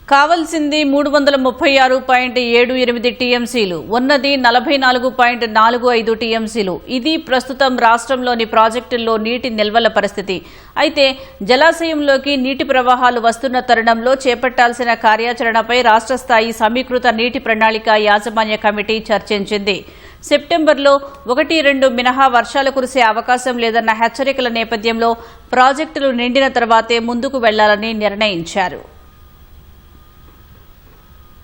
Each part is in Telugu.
కావలసింది 336.78 టీఎంసీలు, ఉన్నది 44.45 టీఎంసీలు. ఇది ప్రస్తుతం రాష్ట్రంలోని ప్రాజెక్టుల్లో నీటి నిల్వల పరిస్థితి. అయితే జలాశయంలోకి నీటి ప్రవాహాలు వస్తున్న తరుణంలో చేపట్టాల్సిన కార్యాచరణపై రాష్ట్ర స్థాయి సమీకృత నీటి ప్రణాళిక యాజమాన్య కమిటీ చర్చించింది. సెప్టెంబర్లో 1-2 మినహా వర్షాలు కురిసే అవకాశం లేదన్న హెచ్చరికల నేపథ్యంలో ప్రాజెక్టులు నిండిన తర్వాతే ముందుకు వెళ్లాలని నిర్ణయించారు.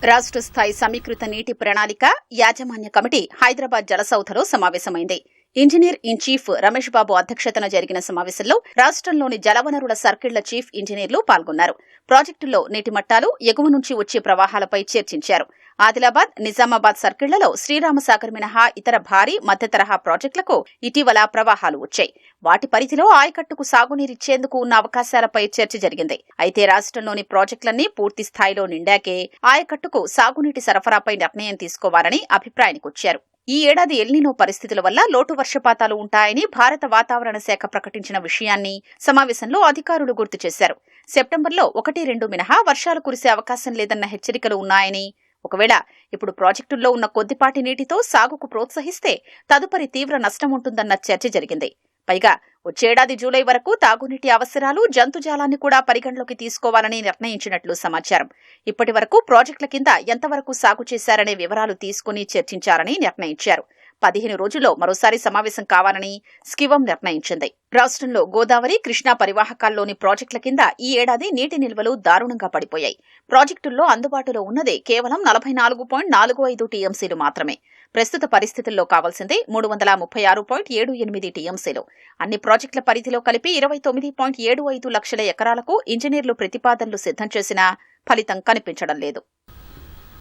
రాష్ట్ర స్థాయి సమీకృత నీటి ప్రణాళిక యాజమాన్య కమిటీ హైదరాబాద్ జలసౌధలో సమావేశమైంది. Engineer in chief Ramesh Babu అధ్యక్షతన జరిగిన సమావేశంలో రాష్ట్రంలోని జలవనరుల సర్కిళ్ల చీఫ్ ఇంజనీర్లు పాల్గొన్నారు. ప్రాజెక్టుల్లో నీటి మట్టాలు, ఎగువ నుంచి వచ్చే ప్రవాహాలపై చర్చించారు. ఆదిలాబాద్, నిజామాబాద్ సర్కిళ్లలో శ్రీరామసాగర్ మినహా ఇతర భారీ మధ్య తరహా ప్రాజెక్టులకు ఇటీవల ప్రవాహాలు వచ్చాయి. వాటి పరిధిలో ఆయకట్టుకు సాగునీరిచ్చేందుకు ఉన్న అవకాశాలపై చర్చ జరిగింది. అయితే రాష్ట్రంలోని ప్రాజెక్టులన్నీ పూర్తి స్థాయిలో నిండాకే ఆయకట్టుకు సాగునీటి సరఫరాపై నిర్ణయం తీసుకోవాలని అభిప్రాయానికొచ్చారు. ఈ ఏడాది ఎల్నినో పరిస్థితుల వల్ల లోటు వర్షపాతాలు ఉంటాయని భారత వాతావరణ శాఖ ప్రకటించిన విషయాన్ని సమావేశంలో అధికారులు గుర్తు చేశారు. సెప్టెంబర్లో 1-2 మినహా వర్షాలు కురిసే అవకాశం లేదన్న హెచ్చరికలు ఉన్నాయని, ఒకవేళ ఇప్పుడు ప్రాజెక్టుల్లో ఉన్న కొద్దిపాటి నీటితో సాగుకు ప్రోత్సహిస్తే తదుపరి తీవ్ర నష్టం ఉంటుందన్న చర్చ జరిగింది. పైగా వచ్చేడాది జూలై వరకు తాగునీటి అవసరాలు, జంతుజాలాన్ని కూడా పరిగణలోకి తీసుకోవాలని నిర్ణయించినట్లు సమాచారం. ఇప్పటి వరకు ప్రాజెక్టుల కింద ఎంతవరకు సాగు చేశారనే వివరాలు తీసుకుని చర్చించారని నిర్ణయించారు. 15 రోజుల్లో మరోసారి సమావేశం కావాలని స్కివం నిర్ణయించింది. రాష్ట్రంలో గోదావరి, కృష్ణా పరివాహకాల్లోని ప్రాజెక్టుల కింద ఈ ఏడాది నీటి నిల్వలు దారుణంగా పడిపోయాయి. ప్రాజెక్టుల్లో అందుబాటులో ఉన్నదే కేవలం 44.45 టీఎంసీలు మాత్రమే. ప్రస్తుత పరిస్థితుల్లో కావాల్సిందే 336.78 టీఎంసీలు. అన్ని ప్రాజెక్టుల పరిధిలో కలిపి 29.75 లక్షల ఎకరాలకు ఇంజనీర్లు ప్రతిపాదనలు సిద్ధం చేసినా ఫలితం కనిపించడం లేదు.